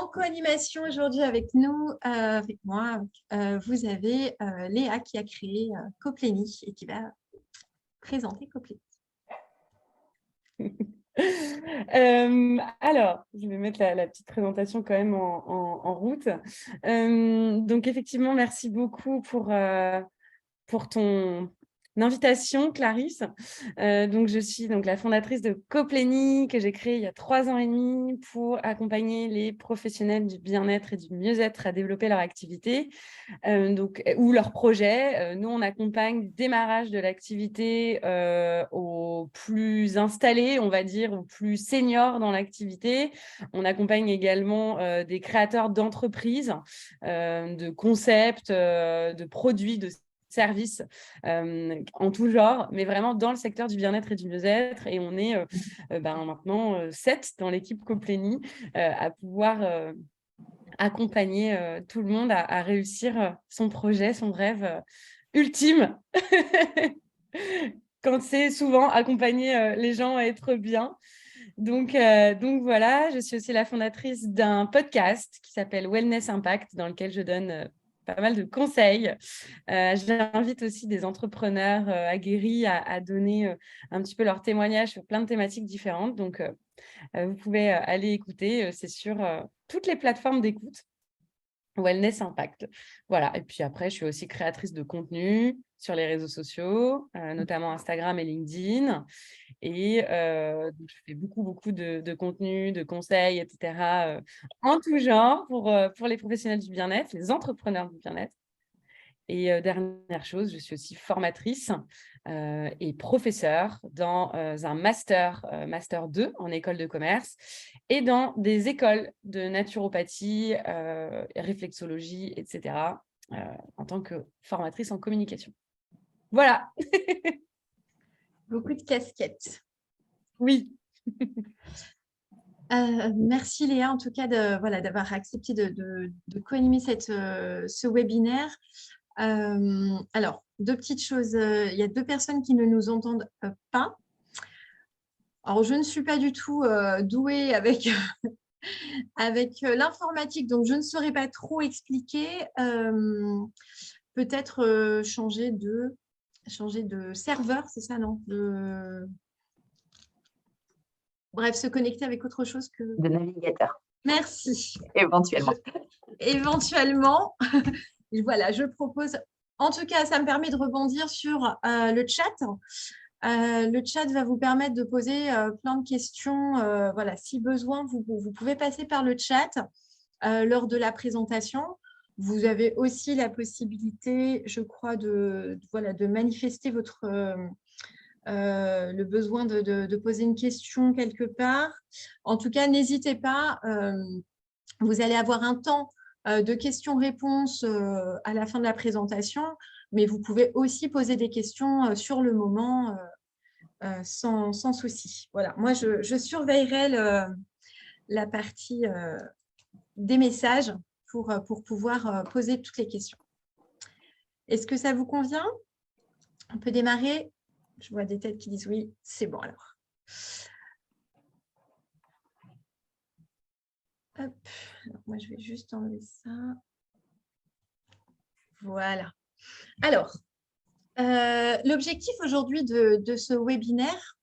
en co-animation aujourd'hui avec nous, avec moi, vous avez Léa qui a créé Coplénie et qui va présenter Coplénie. Alors, je vais mettre la petite présentation quand même en route. Donc, effectivement, merci beaucoup pour ton invitation, Clarisse. Donc, je suis la fondatrice de Coplénie, que j'ai créée il y a 3 ans et demi pour accompagner les professionnels du bien-être et du mieux-être à développer leur activité ou leur projet. Nous, on accompagne du démarrage de l'activité aux plus installés, on va dire, aux plus seniors dans l'activité. On accompagne également des créateurs d'entreprises, de concepts, de produits, de services en tout genre, mais vraiment dans le secteur du bien-être et du mieux-être. Et on est maintenant 7 dans l'équipe Coplénie à pouvoir accompagner tout le monde à réussir son projet, son rêve ultime, quand c'est souvent accompagner les gens à être bien. Donc voilà, je suis aussi la fondatrice d'un podcast qui s'appelle Wellness Impact, dans lequel je donne pas mal de conseils. J'invite aussi des entrepreneurs aguerris à donner un petit peu leur témoignage sur plein de thématiques différentes. Donc, vous pouvez aller écouter, c'est sur toutes les plateformes d'écoute. Wellness Impact. Voilà. Et puis après, je suis aussi créatrice de contenu sur les réseaux sociaux, notamment Instagram et LinkedIn. Et donc, je fais beaucoup de contenu, de conseils, etc. En tout genre pour les professionnels du bien-être, les entrepreneurs du bien-être. Et dernière chose, je suis aussi formatrice et professeure dans un master 2 en école de commerce et dans des écoles de naturopathie, réflexologie, etc. En tant que formatrice en communication. Voilà. Beaucoup de casquettes. Oui. Merci Léa, en tout cas, d'avoir accepté de co-animer ce webinaire. Alors, 2 petites choses. Il y a 2 personnes qui ne nous entendent pas. Alors, je ne suis pas du tout douée avec l'informatique, donc je ne saurais pas trop expliquer. Peut-être changer de serveur, c'est ça, non? Bref, se connecter avec autre chose que… De navigateur. Merci. Éventuellement. Éventuellement. Voilà, je propose… En tout cas, ça me permet de rebondir sur le chat. Le chat va vous permettre de poser plein de questions. Voilà, si besoin, vous pouvez passer par le chat lors de la présentation. Vous avez aussi la possibilité, je crois, de manifester le besoin de poser une question quelque part. En tout cas, n'hésitez pas. Vous allez avoir un temps de questions-réponses à la fin de la présentation, mais vous pouvez aussi poser des questions sur le moment sans souci. Voilà, moi, je surveillerai la partie des messages pour pouvoir poser toutes les questions. Est-ce que ça vous convient? On peut démarrer? Je vois des têtes qui disent oui, c'est bon alors. Hop. Alors, moi, je vais juste enlever ça. Voilà. Alors, l'objectif aujourd'hui de ce webinaire,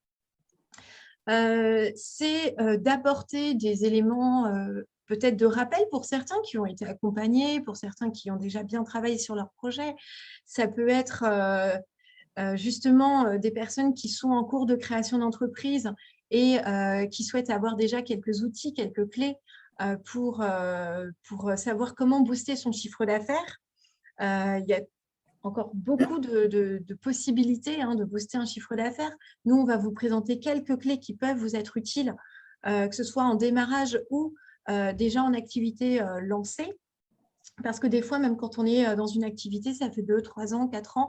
c'est d'apporter des éléments peut-être de rappel pour certains qui ont été accompagnés, pour certains qui ont déjà bien travaillé sur leur projet. Ça peut être justement des personnes qui sont en cours de création d'entreprise et qui souhaitent avoir déjà quelques outils, quelques clés pour savoir comment booster son chiffre d'affaires. Il y a encore beaucoup de possibilités de booster un chiffre d'affaires. Nous, on va vous présenter quelques clés qui peuvent vous être utiles, que ce soit en démarrage ou déjà en activité lancée. Parce que des fois, même quand on est dans une activité, ça fait 2, 3 ans, 4 ans,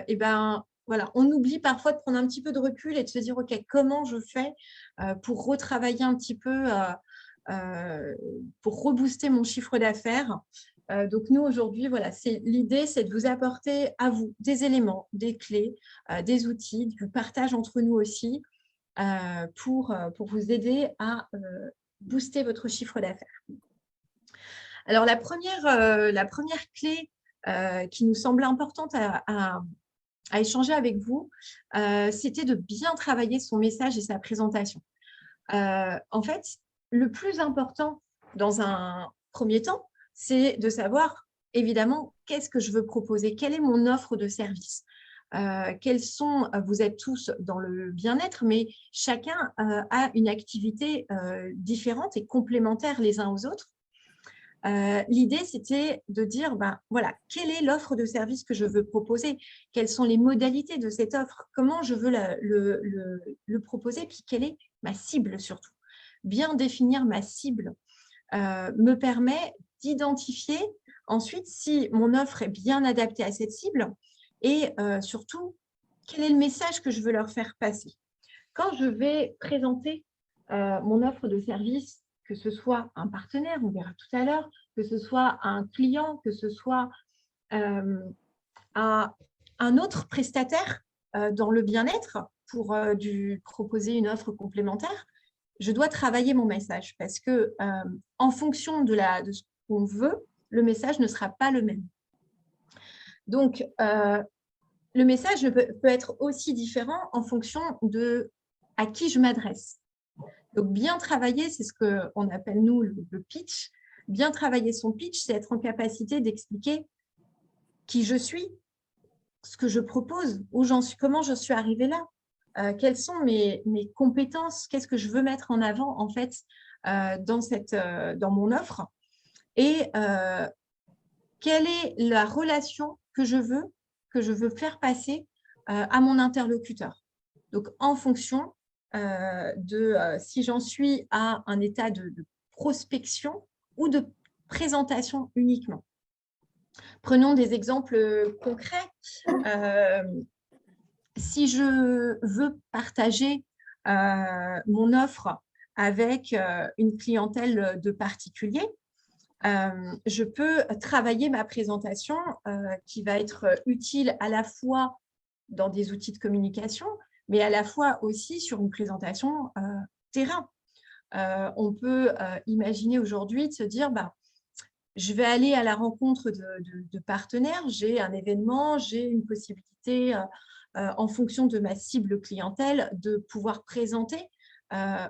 et ben, voilà, on oublie parfois de prendre un petit peu de recul et de se dire, OK, comment je fais pour retravailler un petit peu, pour rebooster mon chiffre d'affaires. Donc, nous, aujourd'hui, voilà, l'idée, c'est de vous apporter à vous des éléments, des clés, des outils, du partage entre nous aussi pour vous aider à booster votre chiffre d'affaires. Alors, la première clé qui nous semblait importante à échanger avec vous, c'était de bien travailler son message et sa présentation. En fait, le plus important dans un premier temps, c'est de savoir, évidemment, qu'est-ce que je veux proposer, quelle est mon offre de service. Vous êtes tous dans le bien-être, mais chacun a une activité différente et complémentaire les uns aux autres. L'idée, c'était de dire, voilà, quelle est l'offre de service que je veux proposer, quelles sont les modalités de cette offre, comment je veux le proposer, puis quelle est ma cible surtout. Bien définir ma cible me permet d'identifier ensuite si mon offre est bien adaptée à cette cible et surtout, quel est le message que je veux leur faire passer. Quand je vais présenter mon offre de service, que ce soit un partenaire, on verra tout à l'heure, que ce soit un client, que ce soit un autre prestataire dans le bien-être pour proposer une offre complémentaire, je dois travailler mon message parce que en fonction de ce qu'on veut, le message ne sera pas le même. Donc, le message peut être aussi différent en fonction de à qui je m'adresse. Donc, bien travailler, c'est ce qu'on appelle, nous, le pitch. Bien travailler son pitch, c'est être en capacité d'expliquer qui je suis, ce que je propose, où j'en suis, comment je suis arrivée là, quelles sont mes compétences, qu'est-ce que je veux mettre en avant, en fait, dans mon offre, et quelle est la relation que je veux faire passer à mon interlocuteur. Donc, en fonction si j'en suis à un état de prospection ou de présentation uniquement. Prenons des exemples concrets. Si je veux partager mon offre avec une clientèle de particuliers, je peux travailler ma présentation qui va être utile à la fois dans des outils de communication, mais à la fois aussi sur une présentation terrain. On peut imaginer aujourd'hui de se dire, je vais aller à la rencontre de partenaires, j'ai un événement, j'ai une possibilité, en fonction de ma cible clientèle, de pouvoir présenter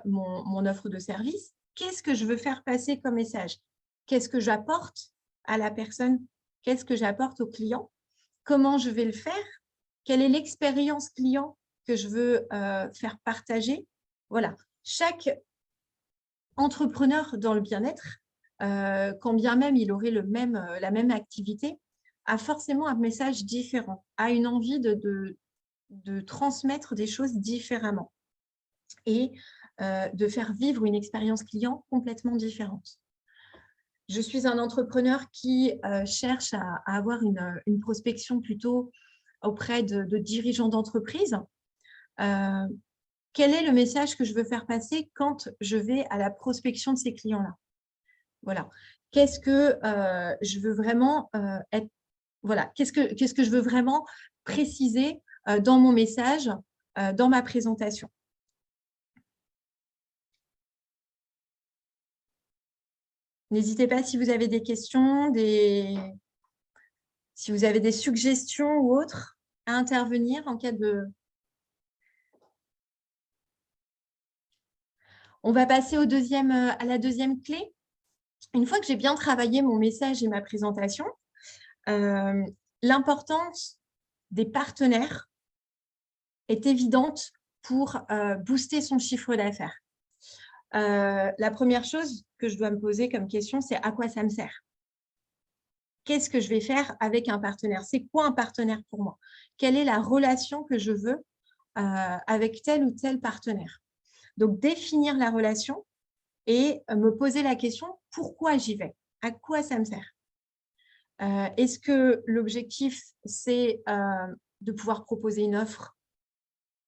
mon offre de service. Qu'est-ce que je veux faire passer comme message? Qu'est-ce que j'apporte à la personne? Qu'est-ce que j'apporte au client? Comment je vais le faire? Quelle est l'expérience client que je veux faire partager? Voilà. Chaque entrepreneur dans le bien-être, quand bien même il aurait la même activité, a forcément un message différent, a une envie de transmettre des choses différemment et de faire vivre une expérience client complètement différente. Je suis un entrepreneur qui cherche à avoir une prospection plutôt auprès de dirigeants d'entreprise. Quel est le message que je veux faire passer quand je vais à la prospection de ces clients-là? Voilà. Qu'est-ce que je veux vraiment être… Voilà. Qu'est-ce que je veux vraiment préciser dans mon message, dans ma présentation? N'hésitez pas si vous avez des questions, si vous avez des suggestions ou autres à intervenir en cas de… On va passer à la deuxième clé. Une fois que j'ai bien travaillé mon message et ma présentation, l'importance des partenaires est évidente pour booster son chiffre d'affaires. La première chose que je dois me poser comme question, c'est à quoi ça me sert? Qu'est-ce que je vais faire avec un partenaire? C'est quoi un partenaire pour moi? Quelle est la relation que je veux avec tel ou tel partenaire? Donc, définir la relation et me poser la question, pourquoi j'y vais? À quoi ça me sert? Est-ce que l'objectif, c'est de pouvoir proposer une offre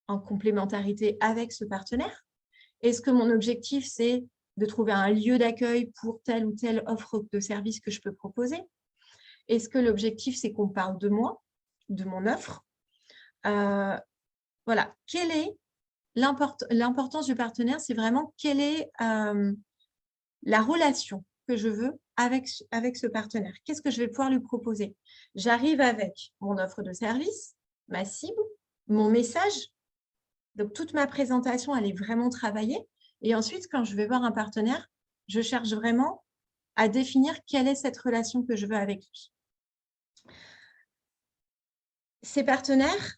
en complémentarité avec ce partenaire? Est-ce que mon objectif, c'est de trouver un lieu d'accueil pour telle ou telle offre de service que je peux proposer? Est-ce que l'objectif, c'est qu'on parle de moi, de mon offre? Voilà. Quelle est l'importance du partenaire? C'est vraiment quelle est la relation que je veux avec ce partenaire. Qu'est-ce que je vais pouvoir lui proposer? J'arrive avec mon offre de service, ma cible, mon message. Donc, toute ma présentation, elle est vraiment travaillée. Et ensuite, quand je vais voir un partenaire, je cherche vraiment à définir quelle est cette relation que je veux avec lui. Ces partenaires,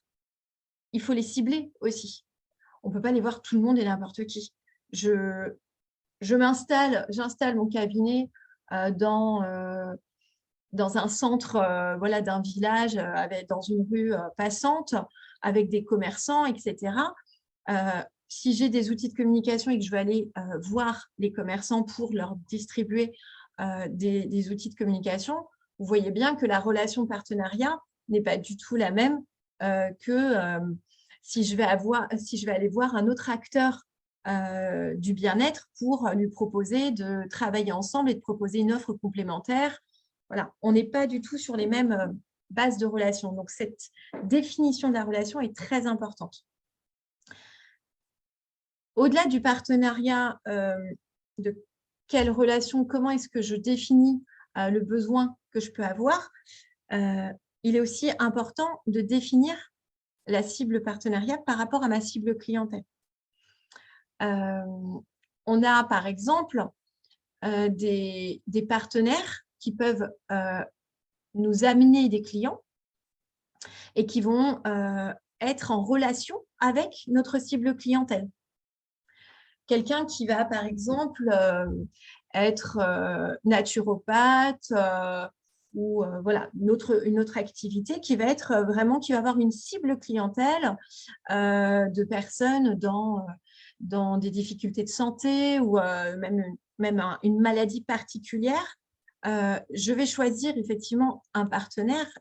il faut les cibler aussi. On ne peut pas les voir tout le monde et n'importe qui. J'installe mon cabinet dans un centre voilà, d'un village, dans une rue passante, avec des commerçants, etc. Si j'ai des outils de communication et que je veux aller voir les commerçants pour leur distribuer des outils de communication, vous voyez bien que la relation partenariat n'est pas du tout la même que si je vais aller voir un autre acteur du bien-être pour lui proposer de travailler ensemble et de proposer une offre complémentaire. Voilà, on n'est pas du tout sur les mêmes bases de relation. Donc, cette définition de la relation est très importante. Au-delà du partenariat, de quelle relation, comment est-ce que je définis le besoin que je peux avoir, il est aussi important de définir la cible partenariat par rapport à ma cible clientèle. On a par exemple des partenaires qui peuvent nous amener des clients et qui vont être en relation avec notre cible clientèle. Quelqu'un qui va par exemple être naturopathe ou voilà, une autre activité qui va être vraiment, qui va avoir une cible clientèle de personnes dans des difficultés de santé ou même une maladie particulière. Je vais choisir effectivement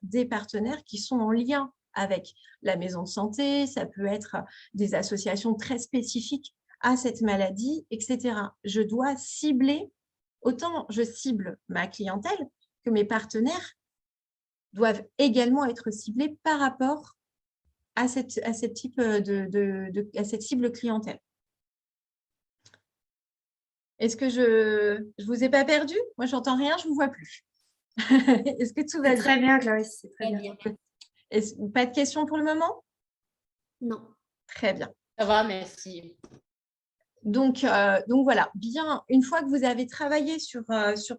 des partenaires qui sont en lien avec la maison de santé, ça peut être des associations très spécifiques à cette maladie, etc. Je dois cibler, autant je cible ma clientèle que mes partenaires doivent également être ciblés par rapport à cette cible clientèle. Est-ce que je vous ai pas perdu? Moi, j'entends rien, je vous vois plus. Est-ce que tout va bien? Très bien, Clarisse, c'est très bien. Pas de questions pour le moment? Non. Très bien. Ça va, merci. Donc voilà, bien, une fois que vous avez travaillé sur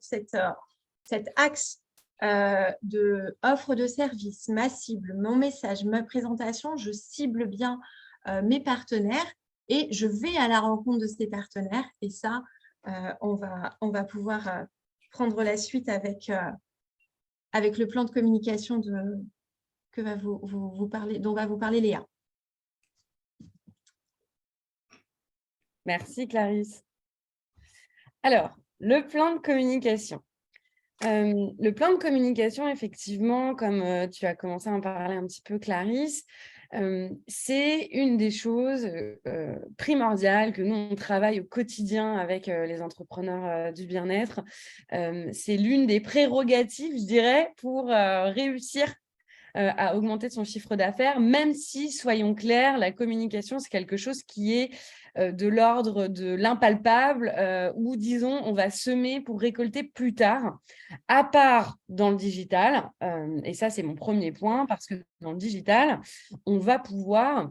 cet axe de offre de service, ma cible, mon message, ma présentation, je cible bien mes partenaires et je vais à la rencontre de ces partenaires. Et ça, on va pouvoir prendre la suite avec le plan de communication dont va vous parler Léa. Merci Clarisse. Alors, le plan de communication. Le plan de communication, effectivement, comme tu as commencé à en parler un petit peu, Clarisse, c'est une des choses primordiales que nous, on travaille au quotidien avec les entrepreneurs du bien-être. C'est l'une des prérogatives, je dirais, pour réussir à augmenter son chiffre d'affaires, même si, soyons clairs, la communication, c'est quelque chose qui est de l'ordre de l'impalpable, ou disons, on va semer pour récolter plus tard, à part dans le digital. Et ça, c'est mon premier point, parce que dans le digital, on va pouvoir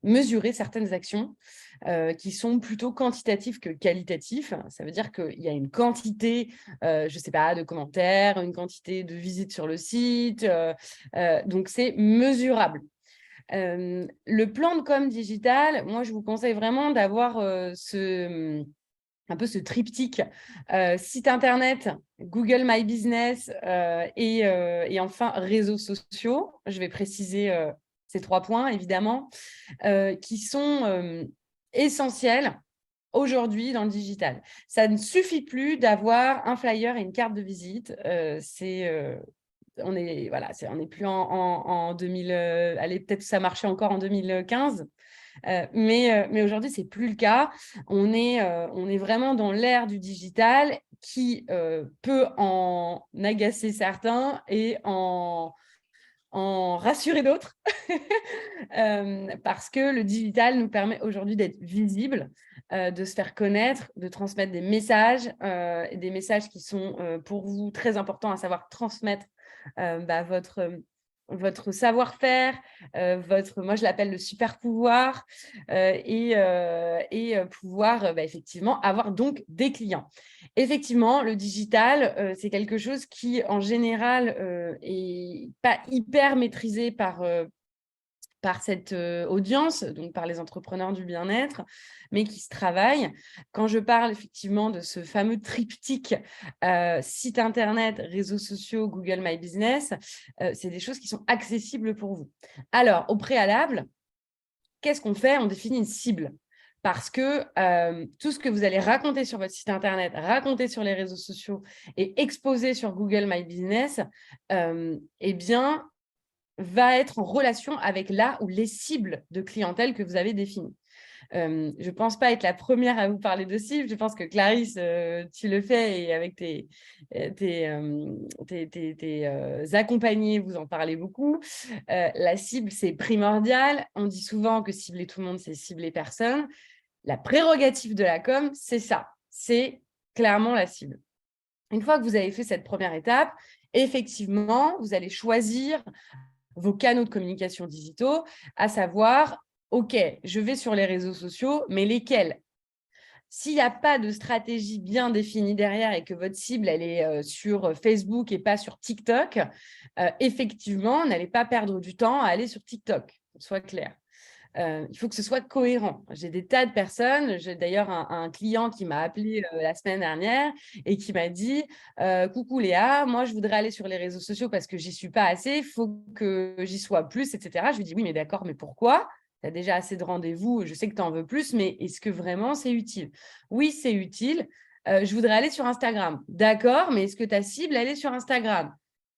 mesurer certaines actions qui sont plutôt quantitatives que qualitatives. Ça veut dire qu'il y a une quantité, je ne sais pas, de commentaires, une quantité de visites sur le site. Donc, c'est mesurable. Le plan de com digital, moi, je vous conseille vraiment d'avoir un peu ce triptyque site internet, Google My Business et enfin réseaux sociaux. Je vais préciser ces 3 points, évidemment, qui sont essentiels aujourd'hui dans le digital. Ça ne suffit plus d'avoir un flyer et une carte de visite. On n'est plus en 2000. Allez, peut-être que ça marchait encore en 2015. Mais aujourd'hui, ce n'est plus le cas. On est vraiment dans l'ère du digital qui peut en agacer certains et en en rassurer d'autres parce que le digital nous permet aujourd'hui d'être visible, de se faire connaître, de transmettre des messages qui sont pour vous très importants, à savoir transmettre votre savoir-faire, moi je l'appelle le super pouvoir pouvoir effectivement avoir donc des clients. Effectivement, le digital, c'est quelque chose qui en général est pas hyper maîtrisé par cette audience, donc par les entrepreneurs du bien-être, mais qui se travaillent. Quand je parle effectivement de ce fameux triptyque site internet, réseaux sociaux, Google My Business, c'est des choses qui sont accessibles pour vous. Alors, au préalable, qu'est-ce qu'on fait? On définit une cible. Parce que tout ce que vous allez raconter sur votre site internet, raconter sur les réseaux sociaux et exposer sur Google My Business, eh bien, va être en relation avec là ou les cibles de clientèle que vous avez définies. Je ne pense pas être la première à vous parler de cibles. Je pense que Clarisse, tu le fais et avec tes accompagnés, vous en parlez beaucoup. La cible, c'est primordial. On dit souvent que cibler tout le monde, c'est cibler personne. La prérogative de la com, c'est ça. C'est clairement la cible. Une fois que vous avez fait cette première étape, effectivement, vous allez choisir vos canaux de communication digitaux, à savoir, OK, je vais sur les réseaux sociaux, mais lesquels? S'il n'y a pas de stratégie bien définie derrière et que votre cible, elle est sur Facebook et pas sur TikTok, effectivement, n'allez pas perdre du temps à aller sur TikTok, soit clair. Il faut que ce soit cohérent. J'ai des tas de personnes, j'ai d'ailleurs un client qui m'a appelé la semaine dernière et qui m'a dit coucou Léa, moi je voudrais aller sur les réseaux sociaux parce que j'y suis pas assez, il faut que j'y sois plus, etc. Je lui dis oui, mais d'accord, mais pourquoi? Tu as déjà assez de rendez-vous, je sais que tu en veux plus, mais est-ce que vraiment c'est utile? Oui, c'est utile. Je voudrais aller sur Instagram. D'accord, mais est-ce que ta cible, elle est sur Instagram?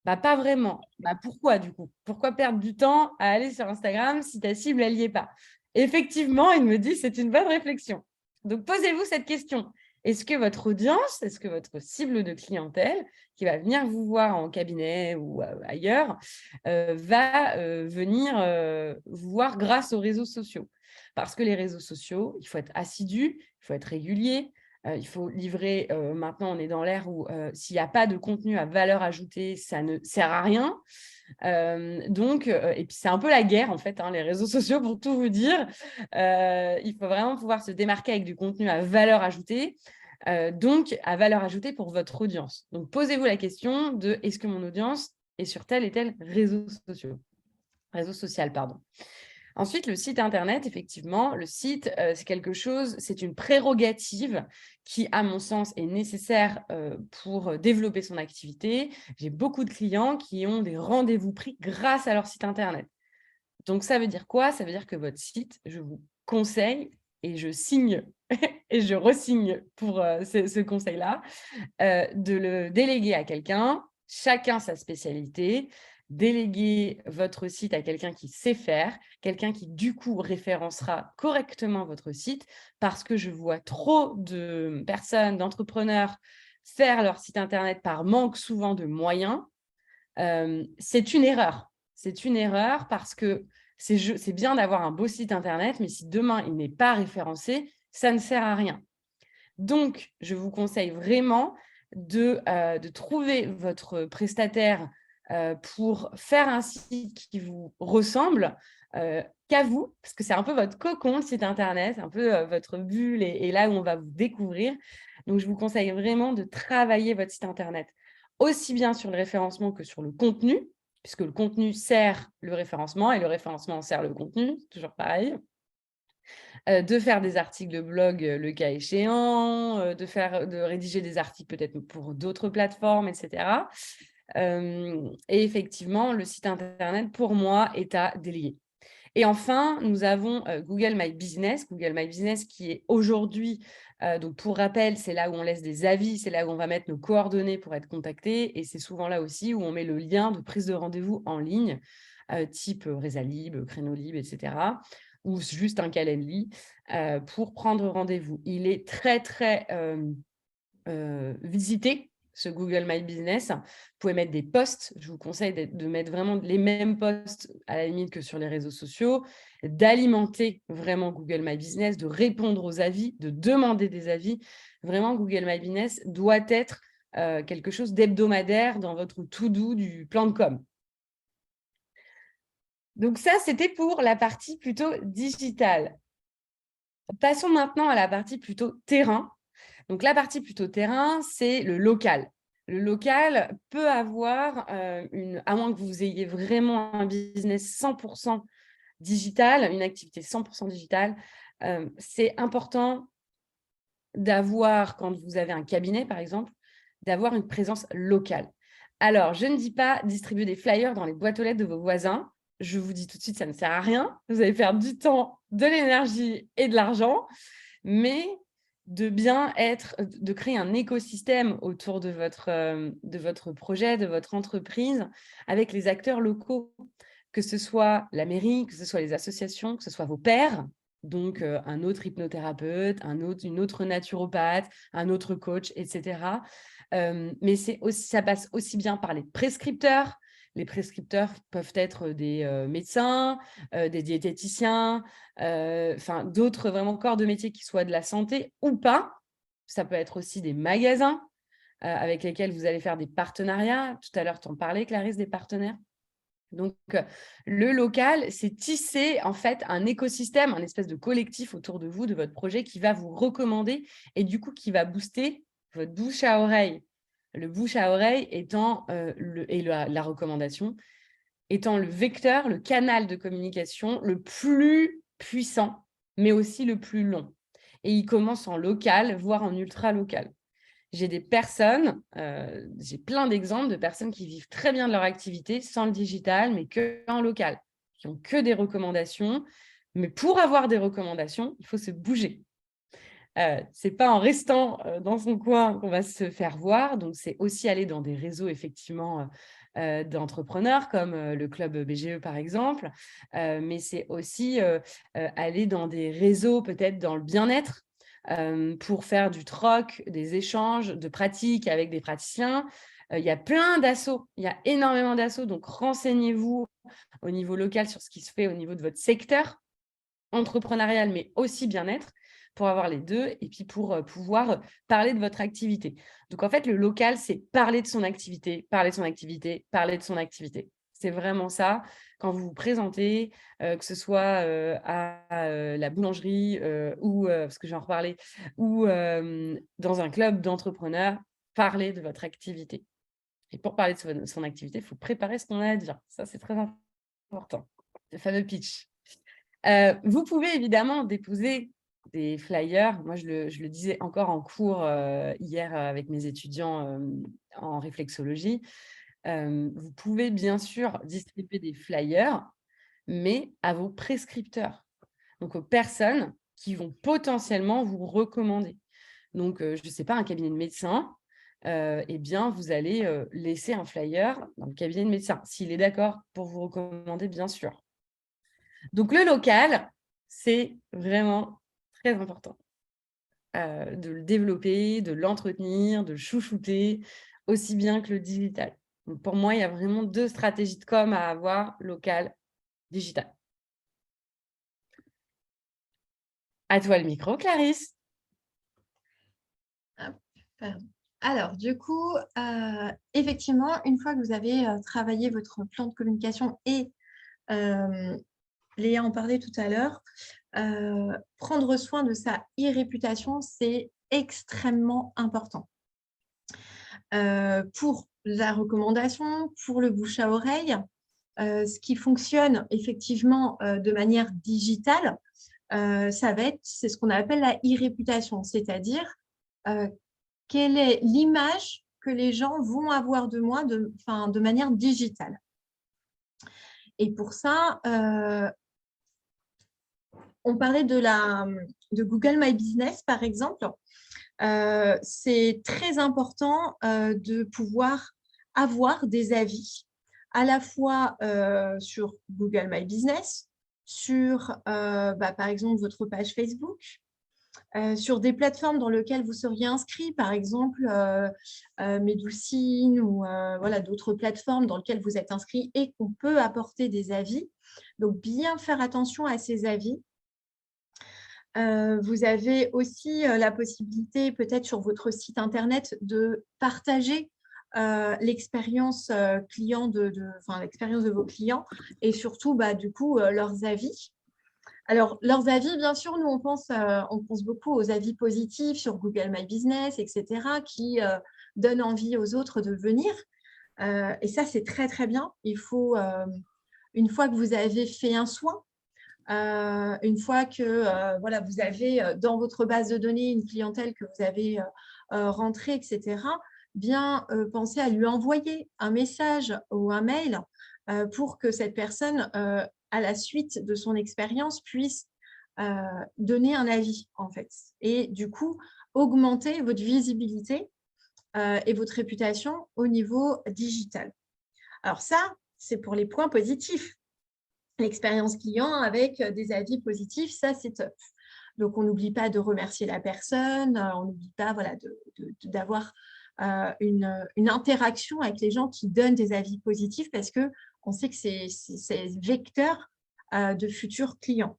Bah, pas vraiment. Bah, pourquoi du coup? Pourquoi perdre du temps à aller sur Instagram si ta cible, elle n'y est pas? Effectivement, il me dit, c'est une bonne réflexion. Donc, posez-vous cette question. Est-ce que votre audience, est-ce que votre cible de clientèle qui va venir vous voir en cabinet ou ailleurs va venir vous voir grâce aux réseaux sociaux? Parce que les réseaux sociaux, il faut être assidu, il faut être régulier, il faut livrer, maintenant on est dans l'ère où s'il n'y a pas de contenu à valeur ajoutée, ça ne sert à rien. Et puis c'est un peu la guerre en fait, les réseaux sociaux pour tout vous dire. Il faut vraiment pouvoir se démarquer avec du contenu à valeur ajoutée. Donc à valeur ajoutée pour votre audience. Donc posez-vous la question de est-ce que mon audience est sur tel et tel réseau social, pardon. Ensuite, le site internet, effectivement, le site, c'est quelque chose, c'est une prérogative qui, à mon sens, est nécessaire pour développer son activité. J'ai beaucoup de clients qui ont des rendez-vous pris grâce à leur site internet. Donc, ça veut dire quoi? Ça veut dire que votre site, je vous conseille et je signe et je resigne pour ce conseil-là, de le déléguer à quelqu'un, chacun sa spécialité, déléguer votre site à quelqu'un qui sait faire, quelqu'un qui du coup référencera correctement votre site, parce que je vois trop de personnes, d'entrepreneurs faire leur site internet par manque souvent de moyens. C'est une erreur. C'est une erreur parce que c'est bien d'avoir un beau site internet, mais si demain il n'est pas référencé, ça ne sert à rien. Donc, je vous conseille vraiment de trouver votre prestataire pour faire un site qui vous ressemble qu'à vous, parce que c'est un peu votre cocon, le site internet, un peu votre bulle et là où on va vous découvrir. Donc, je vous conseille vraiment de travailler votre site internet aussi bien sur le référencement que sur le contenu, puisque le contenu sert le référencement et le référencement sert le contenu, toujours pareil. De faire des articles de blog le cas échéant, de rédiger des articles peut-être pour d'autres plateformes, etc. Et effectivement, le site internet, pour moi, est à déléguer. Et enfin, nous avons Google My Business. Google My Business qui est aujourd'hui, donc pour rappel, c'est là où on laisse des avis, c'est là où on va mettre nos coordonnées pour être contacté. Et c'est souvent là aussi où on met le lien de prise de rendez-vous en ligne, type Resalib, Crénolib, etc. Ou juste un Calendly pour prendre rendez-vous. Il est très, très visité ce Google My Business. Vous pouvez mettre des posts. Je vous conseille de mettre vraiment les mêmes posts à la limite que sur les réseaux sociaux, d'alimenter vraiment Google My Business, de répondre aux avis, de demander des avis. Vraiment, Google My Business doit être quelque chose d'hebdomadaire dans votre to-do du plan de com. Donc ça, c'était pour la partie plutôt digitale. Passons maintenant à la partie plutôt terrain. Donc, la partie plutôt terrain, c'est le local. Le local peut avoir, à moins que vous ayez vraiment un business 100% digital, une activité 100% digitale, c'est important d'avoir, quand vous avez un cabinet, par exemple, d'avoir une présence locale. Alors, je ne dis pas distribuer des flyers dans les boîtes aux lettres de vos voisins. Je vous dis tout de suite, ça ne sert à rien. Vous allez perdre du temps, de l'énergie et de l'argent. Mais de créer un écosystème autour de votre projet, de votre entreprise, avec les acteurs locaux, que ce soit la mairie, que ce soit les associations, que ce soit vos pairs, donc un autre hypnothérapeute, une autre naturopathe, un autre coach, etc. Mais ça passe aussi bien par les prescripteurs. Les prescripteurs peuvent être des médecins, des diététiciens, d'autres vraiment corps de métier qui soient de la santé ou pas. Ça peut être aussi des magasins avec lesquels vous allez faire des partenariats. Tout à l'heure, tu en parlais, Clarisse, des partenaires. Donc, le local, c'est tisser en fait un écosystème, un espèce de collectif autour de vous, de votre projet qui va vous recommander et du coup qui va booster votre bouche à oreille. Le bouche à oreille étant la recommandation étant le vecteur, le canal de communication le plus puissant, mais aussi le plus long. Et il commence en local, voire en ultra local. J'ai des personnes, j'ai plein d'exemples de personnes qui vivent très bien de leur activité sans le digital, mais que en local, qui ont que des recommandations. Mais pour avoir des recommandations, il faut se bouger. Ce n'est pas en restant dans son coin qu'on va se faire voir. Donc, c'est aussi aller dans des réseaux, effectivement, d'entrepreneurs comme le club BGE, par exemple. Mais c'est aussi aller dans des réseaux, peut-être dans le bien-être, pour faire du troc, des échanges de pratiques avec des praticiens. Il y a plein d'assauts, il y a énormément d'assauts. Donc, renseignez-vous au niveau local sur ce qui se fait au niveau de votre secteur entrepreneurial, mais aussi bien-être, pour avoir les deux et puis pour pouvoir parler de votre activité. Donc, en fait, le local, c'est parler de son activité, parler de son activité, parler de son activité. C'est vraiment ça. Quand vous vous présentez, que ce soit à la boulangerie ou, parce que je vais en reparler, ou dans un club d'entrepreneurs, parlez de votre activité. Et pour parler de son activité, il faut préparer ce qu'on a à dire. Ça, c'est très important. Le fameux pitch. Vous pouvez évidemment déposer des flyers. Moi, je le disais encore en cours hier avec mes étudiants en réflexologie. Vous pouvez bien sûr distribuer des flyers, mais à vos prescripteurs, donc aux personnes qui vont potentiellement vous recommander. Donc, je ne sais pas, un cabinet de médecin, eh bien, vous allez laisser un flyer dans le cabinet de médecin, s'il est d'accord pour vous recommander, bien sûr. Donc, le local, c'est vraiment très important de le développer, de l'entretenir, de le chouchouter, aussi bien que le digital. Donc, pour moi, il y a vraiment 2 stratégies de com à avoir, local, digital. À toi le micro, Clarisse. Pardon. Alors, du coup, effectivement, une fois que vous avez travaillé votre plan de communication et Léa en parlait tout à l'heure, prendre soin de sa e-réputation, c'est extrêmement important. Pour la recommandation, pour le bouche à oreille, ce qui fonctionne effectivement de manière digitale, c'est ce qu'on appelle la e-réputation, c'est-à-dire quelle est l'image que les gens vont avoir de moi de manière digitale. Et pour ça, on parlait de Google My Business, par exemple. C'est très important de pouvoir avoir des avis à la fois sur Google My Business, sur, par exemple, votre page Facebook, sur des plateformes dans lesquelles vous seriez inscrit, par exemple Medoucine ou voilà, d'autres plateformes dans lesquelles vous êtes inscrit et qu'on peut apporter des avis. Donc, bien faire attention à ces avis. Vous avez aussi la possibilité, peut-être sur votre site internet, de partager l'expérience client l'expérience de vos clients et surtout, du coup, leurs avis. Alors, leurs avis, bien sûr, nous, on pense beaucoup aux avis positifs sur Google My Business, etc., qui donnent envie aux autres de venir. Et ça, c'est très, très bien. Il faut, une fois que vous avez fait un soin, une fois que voilà, vous avez dans votre base de données une clientèle que vous avez rentrée, etc., bien penser à lui envoyer un message ou un mail pour que cette personne, à la suite de son expérience, puisse donner un avis, en fait. Et du coup, augmenter votre visibilité et votre réputation au niveau digital. Alors ça, c'est pour les points positifs. L'expérience client avec des avis positifs, ça, c'est top. Donc, on n'oublie pas de remercier la personne, on n'oublie pas voilà, d'avoir une interaction avec les gens qui donnent des avis positifs parce qu'on sait que c'est vecteur de futurs clients.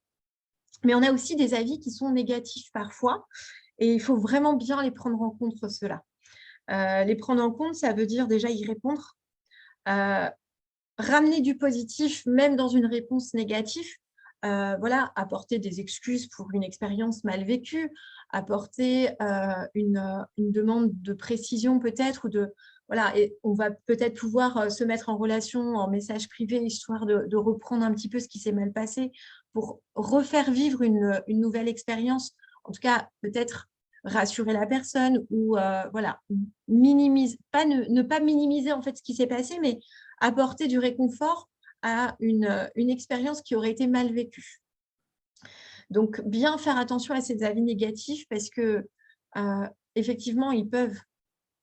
Mais on a aussi des avis qui sont négatifs parfois et il faut vraiment bien les prendre en compte, ceux-là. Les prendre en compte, ça veut dire déjà y répondre. Ramener du positif, même dans une réponse négative, voilà, apporter des excuses pour une expérience mal vécue, apporter une demande de précision peut-être, voilà, et on va peut-être pouvoir se mettre en relation en message privé, histoire de reprendre un petit peu ce qui s'est mal passé pour refaire vivre une nouvelle expérience, en tout cas peut-être rassurer la personne ou voilà, ne pas minimiser en fait ce qui s'est passé, mais apporter du réconfort à une expérience qui aurait été mal vécue. Donc, bien faire attention à ces avis négatifs parce que effectivement, ils peuvent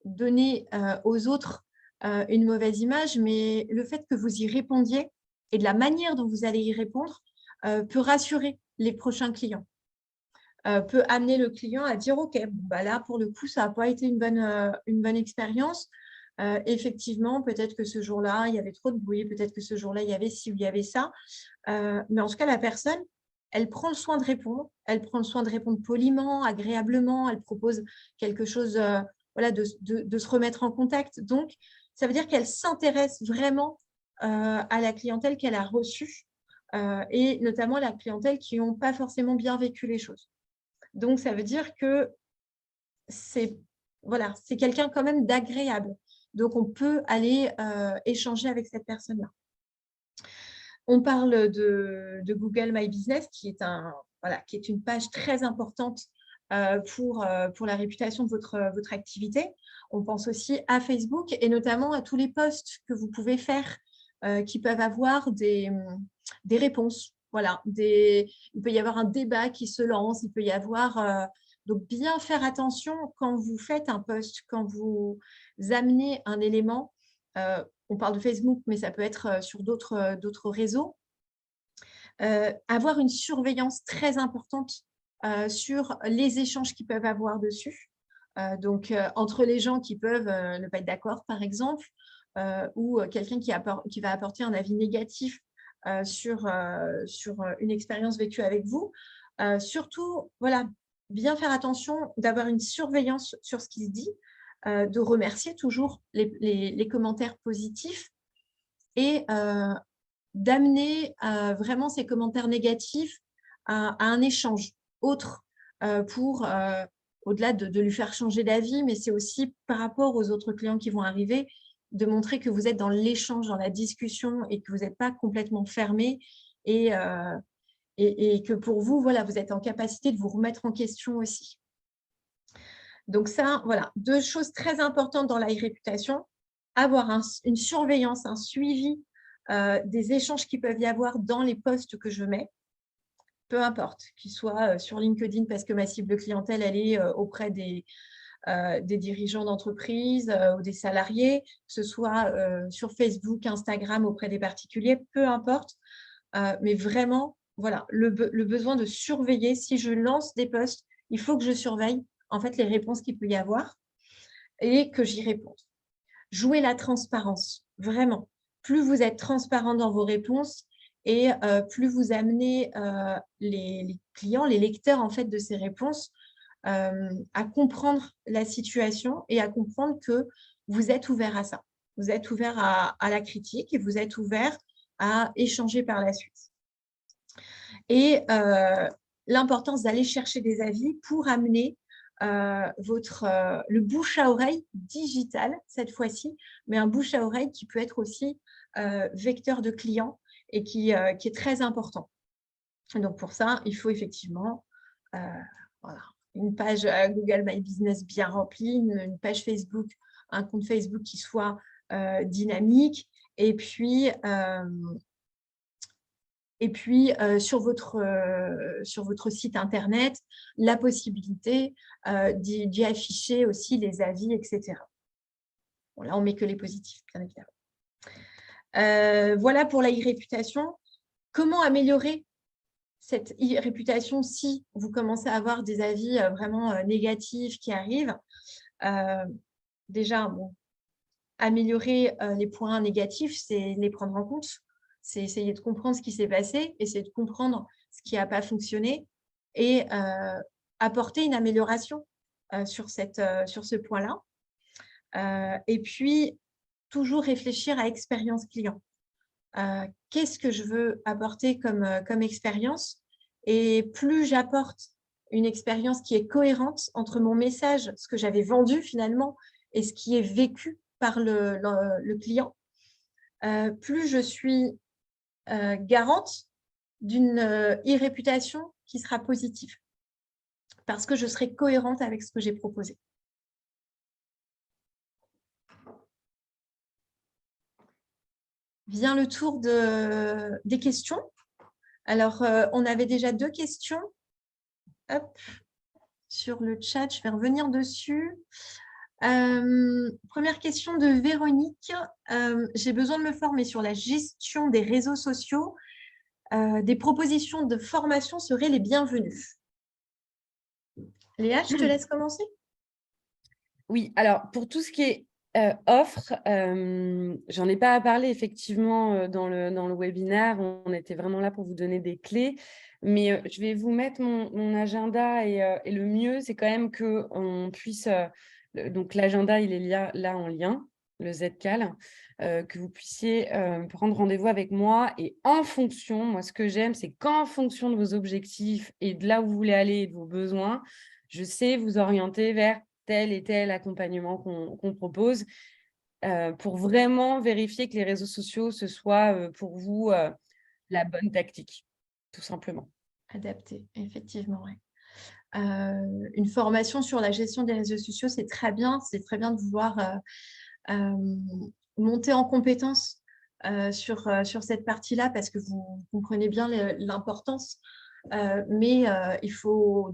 donner aux autres une mauvaise image, mais le fait que vous y répondiez et de la manière dont vous allez y répondre peut rassurer les prochains clients. Peut amener le client à dire « Ok, là, pour le coup, ça n'a pas été une bonne expérience. Effectivement, peut-être que ce jour-là, il y avait trop de bruit, peut-être que ce jour-là, il y avait ci ou il y avait ça. Mais en tout cas, la personne, elle prend le soin de répondre. Elle prend le soin de répondre poliment, agréablement. Elle propose quelque chose, voilà, de se remettre en contact. Donc, ça veut dire qu'elle s'intéresse vraiment à la clientèle qu'elle a reçue et notamment la clientèle qui n'ont pas forcément bien vécu les choses. Donc, ça veut dire que c'est quelqu'un quand même d'agréable. Donc, on peut aller échanger avec cette personne-là. On parle de Google My Business, qui est une page très importante pour la réputation de votre activité. On pense aussi à Facebook et notamment à tous les posts que vous pouvez faire qui peuvent avoir des réponses. Voilà, il peut y avoir un débat qui se lance, il peut y avoir… donc, bien faire attention quand vous faites un post, quand vous amenez un élément. On parle de Facebook, mais ça peut être sur d'autres réseaux. Avoir une surveillance très importante sur les échanges qu'ils peuvent avoir dessus. Donc, entre les gens qui peuvent ne pas être d'accord, par exemple, ou quelqu'un qui va apporter un avis négatif sur une expérience vécue avec vous. Surtout, voilà, bien faire attention d'avoir une surveillance sur ce qui se dit, de remercier toujours les commentaires positifs et d'amener vraiment ces commentaires négatifs à un échange autre pour, au-delà de lui faire changer d'avis, mais c'est aussi par rapport aux autres clients qui vont arriver, de montrer que vous êtes dans l'échange, dans la discussion et que vous n'êtes pas complètement fermé et que pour vous, voilà, vous êtes en capacité de vous remettre en question aussi. Donc ça, voilà, 2 choses très importantes dans la réputation, avoir une surveillance, un suivi des échanges qui peuvent y avoir dans les posts que je mets, peu importe, qu'ils soient sur LinkedIn parce que ma cible clientèle, elle est auprès des dirigeants d'entreprise ou des salariés, que ce soit sur Facebook, Instagram, auprès des particuliers, peu importe. Mais vraiment, voilà, le besoin de surveiller si je lance des posts il faut que je surveille en fait les réponses qu'il peut y avoir et que j'y réponde. Jouer la transparence, vraiment. Plus vous êtes transparent dans vos réponses et plus vous amenez les clients, les lecteurs en fait de ces réponses à comprendre la situation et à comprendre que vous êtes ouvert à ça. Vous êtes ouvert à la critique et vous êtes ouvert à échanger par la suite. Et l'importance d'aller chercher des avis pour amener le bouche à oreille digital cette fois-ci, mais un bouche à oreille qui peut être aussi vecteur de clients et qui est très important. Donc pour ça, il faut effectivement voilà, une page Google My Business bien remplie, une page Facebook, un compte Facebook qui soit dynamique, et puis sur votre site internet, la possibilité d'y afficher aussi les avis, etc. Bon, là, on ne met que les positifs, bien évidemment. Voilà pour la e-réputation. Comment améliorer cette e-réputation si vous commencez à avoir des avis vraiment négatifs qui arrivent? Déjà, bon, améliorer les points négatifs, c'est les prendre en compte. C'est essayer de comprendre ce qui s'est passé, essayer de comprendre ce qui n'a pas fonctionné et apporter une amélioration sur ce point-là. Et puis, toujours réfléchir à expérience client. Qu'est-ce que je veux apporter comme expérience? Et plus j'apporte une expérience qui est cohérente entre mon message, ce que j'avais vendu finalement, et ce qui est vécu par le client, plus je suis garante d'une e-réputation qui sera positive, parce que je serai cohérente avec ce que j'ai proposé. Vient le tour des questions. Alors, on avait déjà 2 questions. Hop, sur le chat, je vais revenir dessus. Première question de Véronique. J'ai besoin de me former sur la gestion des réseaux sociaux. Des propositions de formation seraient les bienvenues. Léa, je te laisse commencer. Oui, alors pour tout ce qui est offre, j'en ai pas à parler effectivement dans le webinaire. On était vraiment là pour vous donner des clés. Mais je vais vous mettre mon agenda et le mieux, c'est quand même qu'on puisse… donc l'agenda, il est là en lien, le ZCal, que vous puissiez prendre rendez-vous avec moi. Et en fonction, moi, ce que j'aime, c'est qu'en fonction de vos objectifs et de là où vous voulez aller et de vos besoins, je sais vous orienter vers tel et tel accompagnement qu'on propose pour vraiment vérifier que les réseaux sociaux, ce soit pour vous la bonne tactique, tout simplement. Adapté, effectivement, oui. Une formation sur la gestion des réseaux sociaux, c'est très bien de vouloir monter en compétence sur cette partie-là parce que vous comprenez bien l'importance, mais il faut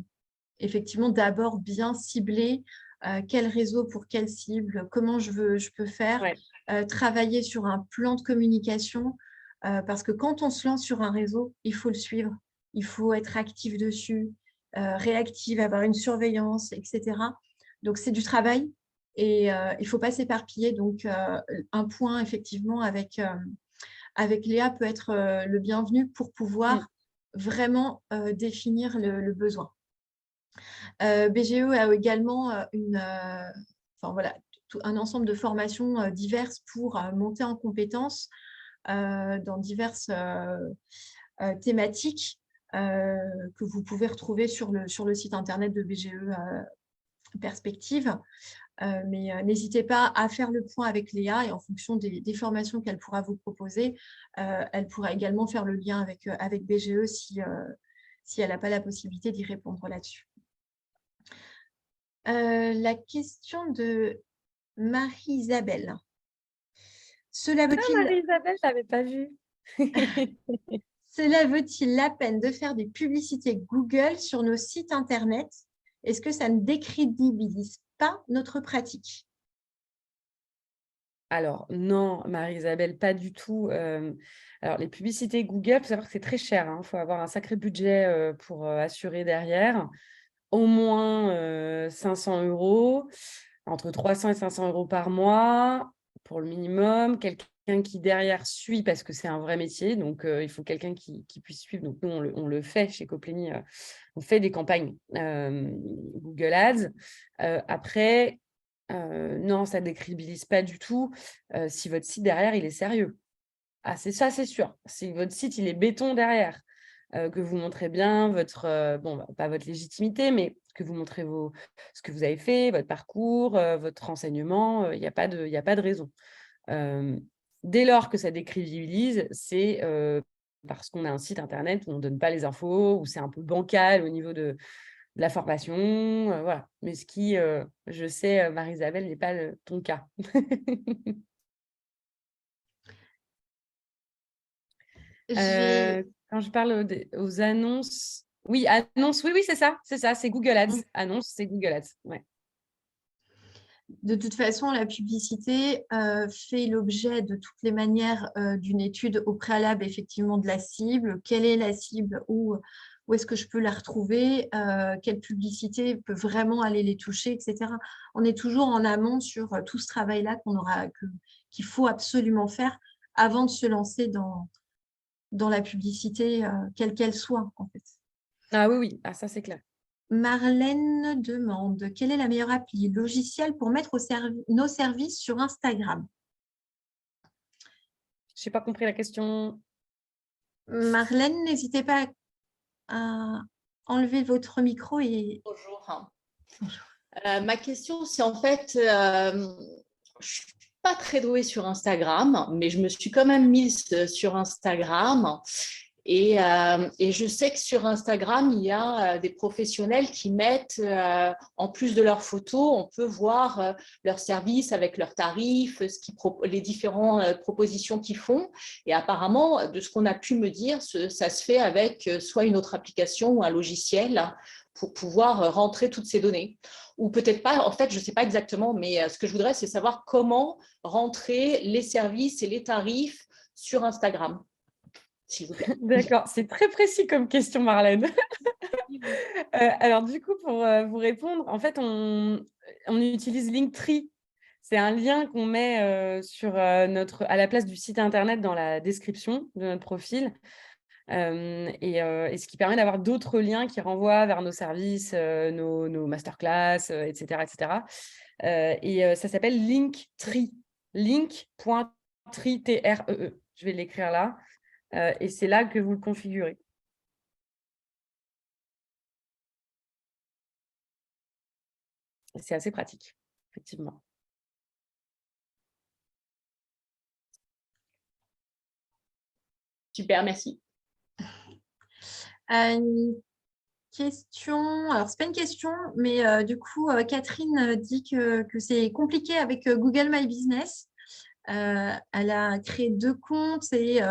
effectivement d'abord bien cibler quel réseau pour quelle cible, comment je peux faire, travailler sur un plan de communication parce que quand on se lance sur un réseau, il faut le suivre, il faut être actif dessus, réactive, avoir une surveillance, etc. Donc, c'est du travail et il ne faut pas s'éparpiller. Donc, un point, effectivement, avec Léa peut être le bienvenu pour pouvoir vraiment définir le besoin. BGE a également un ensemble de formations diverses pour monter en compétences dans diverses thématiques que vous pouvez retrouver sur le site internet de BGE Perspective. Mais n'hésitez pas à faire le point avec Léa et en fonction des formations qu'elle pourra vous proposer, elle pourra également faire le lien avec BGE si elle n'a pas la possibilité d'y répondre là-dessus. La question de Marie-Isabelle. Cela veut-il… Marie-Isabelle, je ne l'avais pas vue. Cela vaut-il la peine de faire des publicités Google sur nos sites internet? Est-ce que ça ne décrédibilise pas notre pratique? Alors, non, Marie-Isabelle, pas du tout. Alors, les publicités Google, il faut savoir que c'est très cher. Il faut avoir un sacré budget pour assurer derrière. au moins 500 €, entre 300 et 500 € par mois pour le minimum. Quelqu'un qui derrière suit parce que c'est un vrai métier, donc il faut quelqu'un qui puisse suivre. Donc nous, on le fait chez Coplenny, on fait des campagnes Google Ads. Après, non, ça ne décrédibilise pas du tout si votre site derrière, il est sérieux. Ah, c'est ça, c'est sûr. Si votre site, il est béton derrière, que vous montrez bien votre, pas votre légitimité, mais que vous montrez ce que vous avez fait, votre parcours, votre renseignement, il y a pas de raison. Dès lors que ça décrédibilise, c'est parce qu'on a un site internet où on ne donne pas les infos, où c'est un peu bancal au niveau de la formation, voilà. Mais ce qui, je sais, Marie-Isabelle, n'est pas ton cas. Quand je parle aux annonces, oui, annonces, oui, c'est ça, c'est Google Ads. Annonces, c'est Google Ads, ouais. De toute façon, la publicité fait l'objet de toutes les manières d'une étude au préalable, effectivement, de la cible. Quelle est la cible? Où est-ce que je peux la retrouver? Quelle publicité peut vraiment aller les toucher, etc. On est toujours en amont sur tout ce travail-là qu'il faut absolument faire avant de se lancer dans la publicité, quelle qu'elle soit, en fait. Ah oui, ah, ça c'est clair. Marlène demande, quelle est la meilleure appli logiciel pour mettre nos services sur Instagram? Je n'ai pas compris la question. Marlène, n'hésitez pas à enlever votre micro et... Bonjour. Ma question, c'est en fait, je ne suis pas très douée sur Instagram, mais je me suis quand même mise sur Instagram. Et je sais que sur Instagram, il y a des professionnels qui mettent, en plus de leurs photos, on peut voir leurs services avec leurs tarifs, les différentes propositions qu'ils font. Et apparemment, de ce qu'on a pu me dire, ça se fait avec soit une autre application ou un logiciel pour pouvoir rentrer toutes ces données. Ou peut-être pas, en fait, je ne sais pas exactement, mais ce que je voudrais, c'est savoir comment rentrer les services et les tarifs sur Instagram. S'il vous plaît. D'accord, c'est très précis comme question, Marlène. Alors du coup, pour vous répondre, en fait, on utilise Linktree. C'est un lien qu'on met à la place du site internet dans la description de notre profil. Et ce qui permet d'avoir d'autres liens qui renvoient vers nos services, nos masterclass, etc. etc. Ça s'appelle Linktree. Link.tree, T-R-E-E. Je vais l'écrire là. Et c'est là que vous le configurez. C'est assez pratique, effectivement. Super, merci. Une question, alors c'est pas une question, mais du coup, Catherine dit que c'est compliqué avec Google My Business. Elle a créé 2 comptes et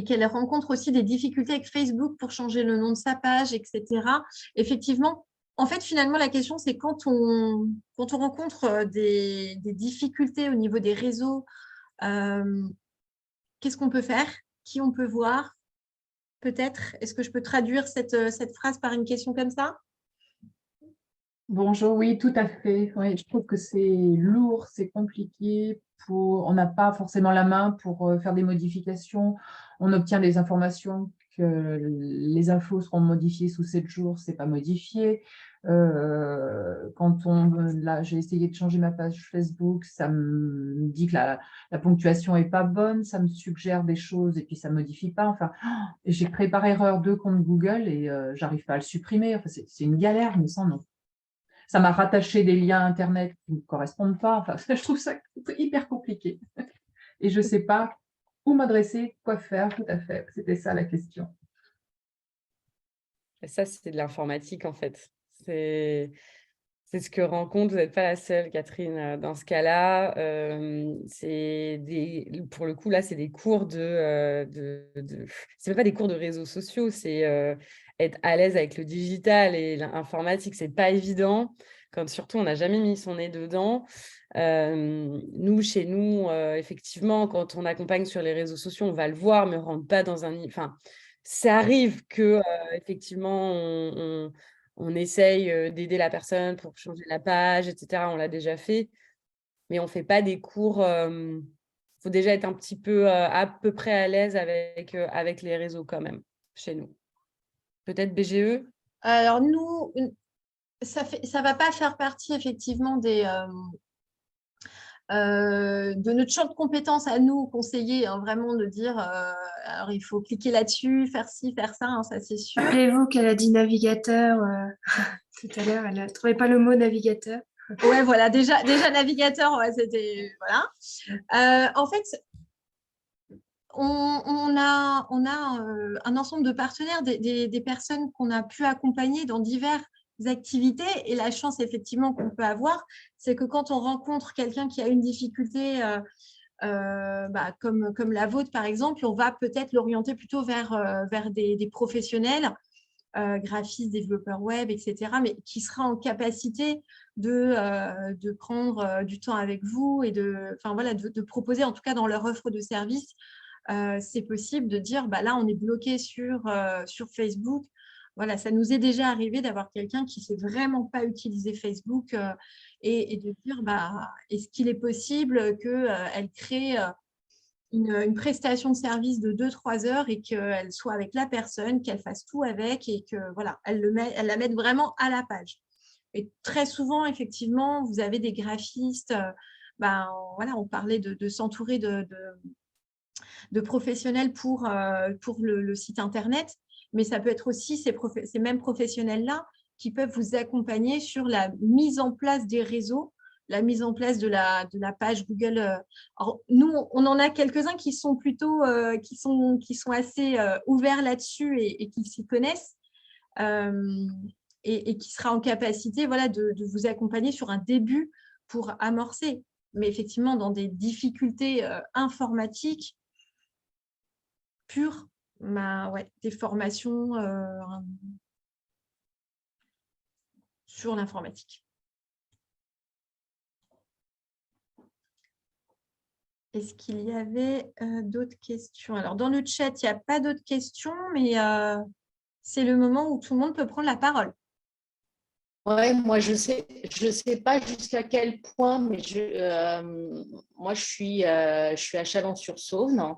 qu'elle rencontre aussi des difficultés avec Facebook pour changer le nom de sa page, etc. Effectivement, en fait, finalement, la question, c'est quand on rencontre des difficultés au niveau des réseaux, qu'est-ce qu'on peut faire? Qui on peut voir? Peut-être, est-ce que je peux traduire cette phrase par une question comme ça? Bonjour, oui, tout à fait. Oui, je trouve que c'est lourd, c'est compliqué. On n'a pas forcément la main pour faire des modifications. On obtient des informations que les infos seront modifiées sous 7 jours, c'est pas modifié. Là, j'ai essayé de changer ma page Facebook, ça me dit que la ponctuation est pas bonne, ça me suggère des choses et puis ça modifie pas. Enfin, j'ai créé par erreur 2 comptes Google et j'arrive pas à le supprimer. Enfin, c'est une galère, mais sans nom. Ça m'a rattaché des liens Internet qui ne correspondent pas. Enfin, je trouve ça hyper compliqué. Et je ne sais pas où m'adresser, quoi faire, tout à fait. C'était ça la question. Et ça, c'est de l'informatique, en fait. C'est ce que rencontre, vous n'êtes pas la seule, Catherine, dans ce cas-là. Pour le coup, là, c'est des cours c'est même pas des cours de réseaux sociaux, c'est être à l'aise avec le digital et l'informatique, c'est pas évident, quand surtout on n'a jamais mis son nez dedans. Chez nous, effectivement, quand on accompagne sur les réseaux sociaux, on va le voir, mais on ne rentre pas dans un... Enfin, ça arrive que, effectivement, on essaye d'aider la personne pour changer la page, etc. On l'a déjà fait, mais on ne fait pas des cours. Il faut déjà être un petit peu à peu près à l'aise avec les réseaux quand même, chez nous. Peut-être BGE? Alors, nous, ça va pas faire partie effectivement de notre champ de compétences à nous, conseillers, hein, vraiment de dire alors il faut cliquer là-dessus, faire ci, faire ça, hein, ça c'est sûr. Rappelez-vous qu'elle a dit navigateur tout à l'heure, elle ne trouvait pas le mot navigateur. Ouais, voilà, déjà navigateur, ouais, c'était. Voilà. En fait, on a un ensemble de partenaires, des personnes qu'on a pu accompagner dans diverses activités. Et la chance, effectivement, qu'on peut avoir, c'est que quand on rencontre quelqu'un qui a une difficulté comme la vôtre, par exemple, on va peut-être l'orienter plutôt vers des professionnels, graphistes, développeurs web, etc., mais qui sera en capacité de prendre du temps avec vous et de proposer, en tout cas dans leur offre de service, c'est possible de dire, là, on est bloqué sur Facebook. Voilà, ça nous est déjà arrivé d'avoir quelqu'un qui ne sait vraiment pas utiliser Facebook et de dire, est-ce qu'il est possible qu'elle crée une prestation de service de 2-3 heures et qu'elle soit avec la personne, qu'elle fasse tout avec et que voilà, elle la mette vraiment à la page. Et très souvent, effectivement, vous avez des graphistes. Voilà, on parlait de s'entourer de professionnels pour le site internet, mais ça peut être aussi ces mêmes professionnels-là qui peuvent vous accompagner sur la mise en place des réseaux, la mise en place de la page Google. Alors, nous, on en a quelques-uns qui sont plutôt qui sont assez ouverts là-dessus et qui s'y connaissent et qui sera en capacité, voilà, de vous accompagner sur un début pour amorcer. Mais effectivement, dans des difficultés informatiques pures, des formations sur l'informatique. Est-ce qu'il y avait d'autres questions? Alors, dans le chat, il n'y a pas d'autres questions, mais c'est le moment où tout le monde peut prendre la parole. Ouais, moi, je sais pas jusqu'à quel point, mais moi, je suis à Chalon-sur-Saône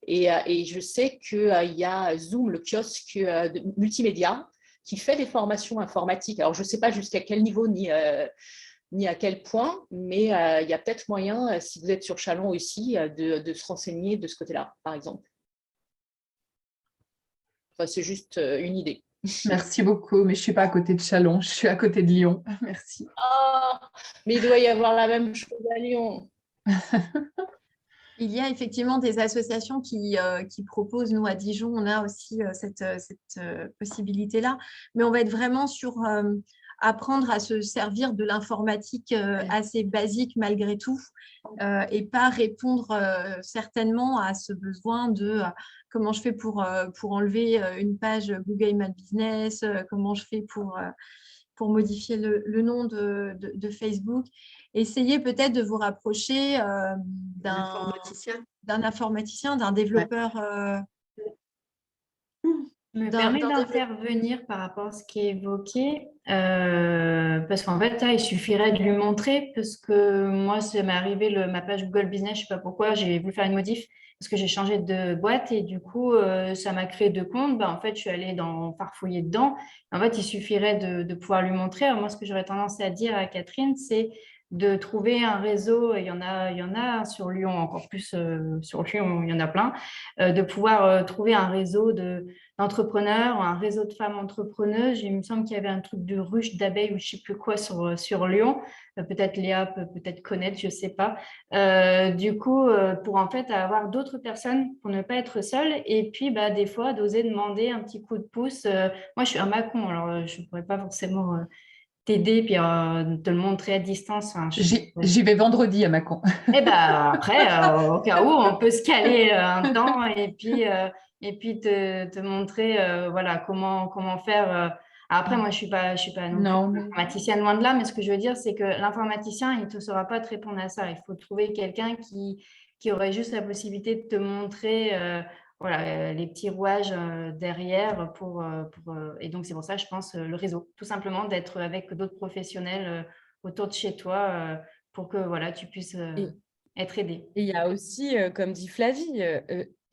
et je sais qu'il y a Zoom, le kiosque de multimédia, qui fait des formations informatiques. Alors, je ne sais pas jusqu'à quel niveau ni à quel point, mais il y a peut-être moyen, si vous êtes sur Chalon aussi, de se renseigner de ce côté-là, par exemple. Enfin, c'est juste une idée. Merci beaucoup, mais je ne suis pas à côté de Chalon, je suis à côté de Lyon. Merci. Oh, mais il doit y avoir la même chose à Lyon. Il y a effectivement des associations qui proposent, nous à Dijon, on a aussi cette possibilité-là, mais on va être vraiment sur apprendre à se servir de l'informatique assez basique malgré tout et pas répondre certainement à ce besoin de comment je fais pour enlever une page Google My Business, comment je fais pour modifier le nom de Facebook. Essayez peut-être de vous rapprocher d'un informaticien, d'un développeur. Je me permets d'intervenir par rapport à ce qui est évoqué, parce qu'en fait, là, il suffirait de lui montrer, parce que moi, ça m'est arrivé, ma page Google Business, je ne sais pas pourquoi, j'ai voulu faire une modif, parce que j'ai changé de boîte, et du coup, ça m'a créé 2 comptes. En fait, je suis allée farfouiller dedans. En fait, il suffirait de pouvoir lui montrer. Alors, moi, ce que j'aurais tendance à dire à Catherine, c'est de trouver un réseau, il y en a sur Lyon, encore plus sur Lyon, il y en a plein, de pouvoir trouver un réseau d'entrepreneurs, un réseau de femmes entrepreneuses. Il me semble qu'il y avait un truc de ruche d'abeilles ou je ne sais plus quoi sur Lyon. Peut-être Léa peut peut-être connaître, je ne sais pas. Du coup, pour en fait avoir d'autres personnes, pour ne pas être seule. Et puis, des fois, d'oser demander un petit coup de pouce. Moi, je suis un Macon, alors je ne pourrais pas forcément t'aider puis te le montrer à distance. Enfin, J'y vais vendredi à Mâcon. Et après, au cas où, on peut se caler un temps et puis te montrer voilà, comment faire. Après, moi, je suis pas non plus informaticienne, loin de là, mais ce que je veux dire, c'est que l'informaticien, il ne saura pas te répondre à ça. Il faut trouver quelqu'un qui aurait juste la possibilité de te montrer voilà, les petits rouages derrière et donc c'est pour ça, je pense, le réseau, tout simplement d'être avec d'autres professionnels autour de chez toi pour que voilà, tu puisses être aidé. Et il y a aussi, comme dit Flavie,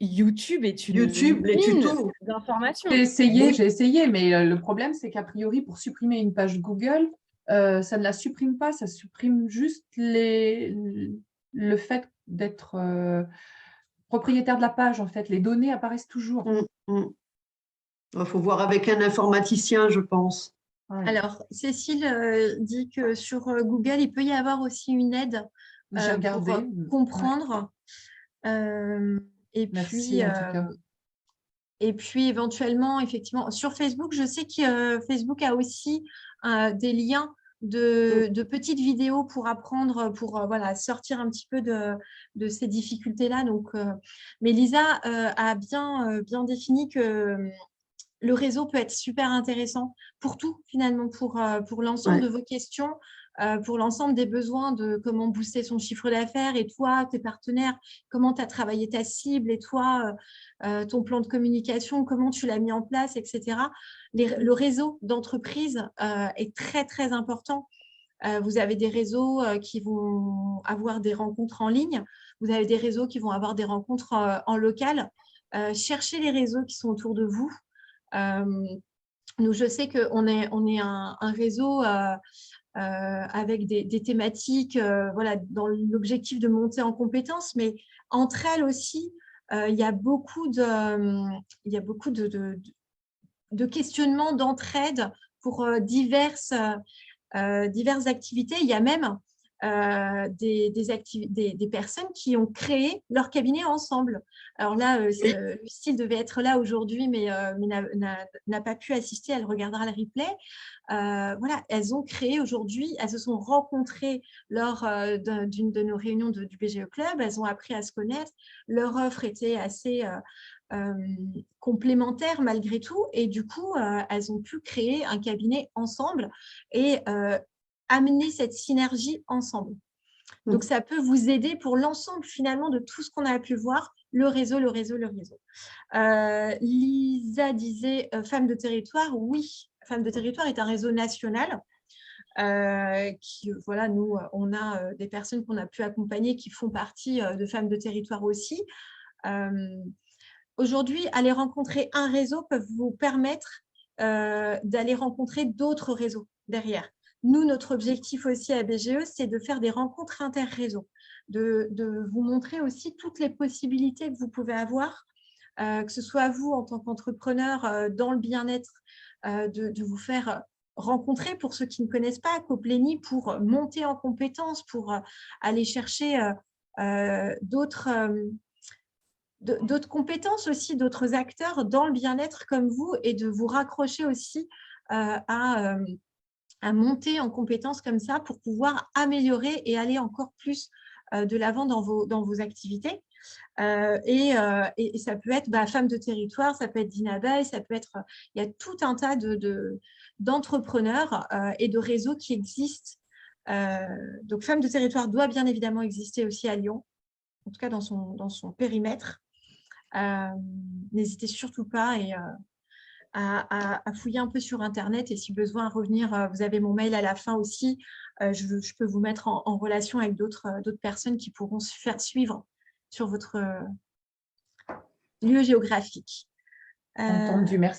YouTube est une YouTube, les mine tutos. d'informations. J'ai essayé, mais le problème, c'est qu'a priori, pour supprimer une page Google, ça ne la supprime pas, ça supprime juste le fait d'être propriétaire de la page, en fait. Les données apparaissent toujours. Il faut voir avec un informaticien, je pense. Ouais. Alors, Cécile dit que sur Google, il peut y avoir aussi une aide J'ai regardé. pour comprendre. Et Merci, en tout cas. Et puis, éventuellement, effectivement, sur Facebook, je sais que Facebook a aussi des liens de petites vidéos pour apprendre, pour voilà, sortir un petit peu de ces difficultés-là. Donc, mais Lisa a bien défini que le réseau peut être super intéressant pour tout, finalement, pour l'ensemble de vos questions, pour l'ensemble des besoins de comment booster son chiffre d'affaires et toi, tes partenaires, comment tu as travaillé ta cible et toi, ton plan de communication, comment tu l'as mis en place, etc. Le réseau d'entreprise est très, très important. Vous avez des réseaux qui vont avoir des rencontres en ligne. Vous avez des réseaux qui vont avoir des rencontres en local. Cherchez les réseaux qui sont autour de vous. Nous, je sais qu'on est un réseau avec des thématiques voilà, dans l'objectif de monter en compétences, mais entre elles aussi, il y a beaucoup de questionnements, d'entraide pour diverses activités. Il y a même des personnes qui ont créé leur cabinet ensemble. Alors là, Lucille devait être là aujourd'hui, mais n'a pas pu assister. Elle regardera le replay. Voilà, elles ont créé aujourd'hui, elles se sont rencontrées lors d'une de nos réunions du BGE Club. Elles ont appris à se connaître. Leur offre était assez complémentaire malgré tout. Et du coup, elles ont pu créer un cabinet ensemble et amener cette synergie ensemble. Donc, ça peut vous aider pour l'ensemble, finalement, de tout ce qu'on a pu voir, le réseau. Lisa disait Femmes de territoire. Oui, Femmes de territoire est un réseau national. Voilà, nous, on a des personnes qu'on a pu accompagner qui font partie de Femmes de territoire aussi. Aujourd'hui, aller rencontrer un réseau peut vous permettre d'aller rencontrer d'autres réseaux derrière. Nous, notre objectif aussi à BGE, c'est de faire des rencontres inter-réseaux, de vous montrer aussi toutes les possibilités que vous pouvez avoir, que ce soit vous en tant qu'entrepreneur dans le bien-être, de vous faire rencontrer pour ceux qui ne connaissent pas Coplénie, pour monter en compétences, pour aller chercher d'autres compétences aussi, d'autres acteurs dans le bien-être comme vous et de vous raccrocher aussi à monter en compétences comme ça pour pouvoir améliorer et aller encore plus de l'avant dans vos activités. Et ça peut être Femmes de territoire, ça peut être Dinabaye, ça peut être… Il y a tout un tas d'entrepreneurs et de réseaux qui existent. Donc, Femmes de territoire doit bien évidemment exister aussi à Lyon, en tout cas dans son périmètre. N'hésitez surtout pas à fouiller un peu sur Internet et si besoin à revenir, vous avez mon mail à la fin aussi. Je peux vous mettre en relation avec d'autres personnes qui pourront se faire suivre sur votre lieu géographique. Entendu, merci.